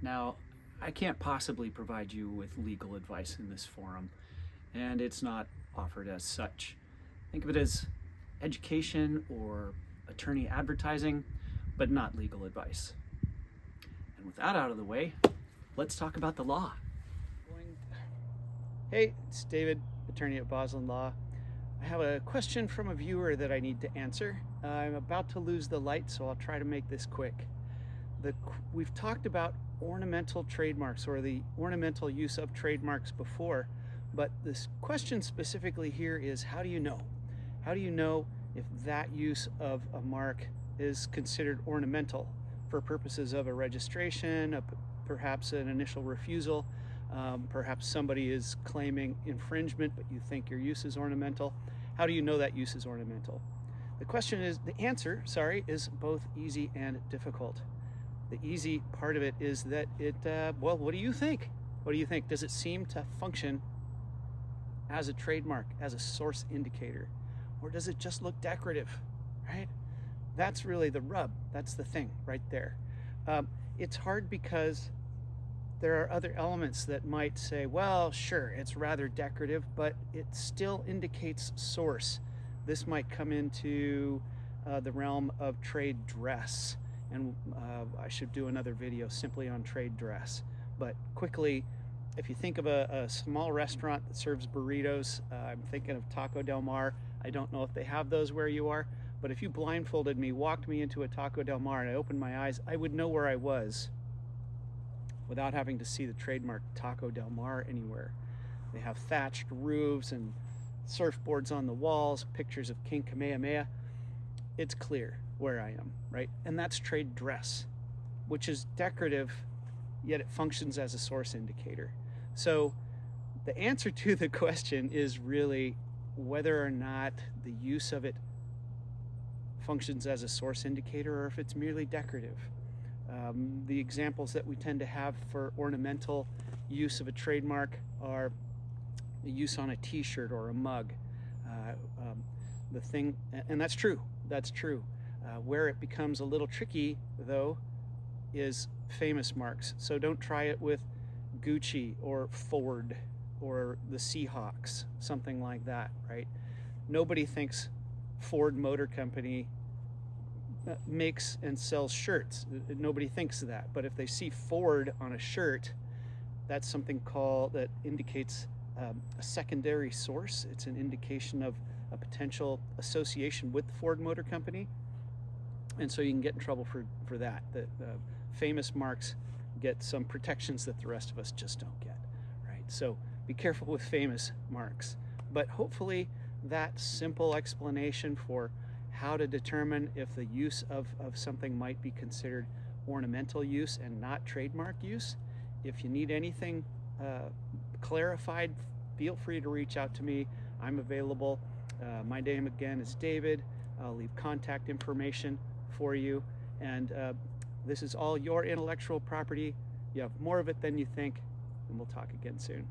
Now, I can't possibly provide you with legal advice in this forum, and it's not offered as such. Think of it as education or attorney advertising, but not legal advice. And with that out of the way, let's talk about the law. Hey, it's David, attorney at Boslin Law. I have a question from a viewer that I need to answer. I'm about to lose the light, so I'll try to make this quick. We've talked about ornamental trademarks or the ornamental use of trademarks before, but this question specifically here is, how do you know? How do you know if that use of a mark is considered ornamental for purposes of a registration, perhaps an initial refusal, perhaps somebody is claiming infringement, but you think your use is ornamental? How do you know that use is ornamental? The answer is both easy and difficult. The easy part of it is that well, what do you think? What do you think? Does it seem to function as a trademark, as a source indicator? Or does it just look decorative, right? That's really the rub. That's the thing right there. It's hard because there are other elements that might say, well, sure, it's rather decorative, but it still indicates source. This might come into the realm of trade dress. And I should do another video simply on trade dress. But quickly, if you think of a small restaurant that serves burritos, I'm thinking of Taco Del Mar. I don't know if they have those where you are, but if you blindfolded me, walked me into a Taco Del Mar, and I opened my eyes, I would know where I was without having to see the trademark Taco Del Mar anywhere. They have thatched roofs and surfboards on the walls, pictures of King Kamehameha. It's clear where I am, right? And that's trade dress, which is decorative, yet it functions as a source indicator. So the answer to the question is really whether or not the use of it functions as a source indicator or if it's merely decorative. The examples that we tend to have for ornamental use of a trademark are the use on a t-shirt or a mug. And that's true. Where it becomes a little tricky, though, is famous marks. So don't try it with Gucci or Ford or the Seahawks, something like that, right? Nobody thinks Ford Motor Company makes and sells shirts. Nobody thinks that. But if they see Ford on a shirt, that's something that indicates a secondary source. It's an indication of a potential association with the Ford Motor Company. And so you can get in trouble for that. The famous marks get some protections that the rest of us just don't get, right? So be careful with famous marks. But hopefully that simple explanation for how to determine if the use of something might be considered ornamental use and not trademark use. If you need anything clarified, feel free to reach out to me. I'm available. My name again is David. I'll leave contact information for you. And this is all your intellectual property. You have more of it than you think, and we'll talk again soon.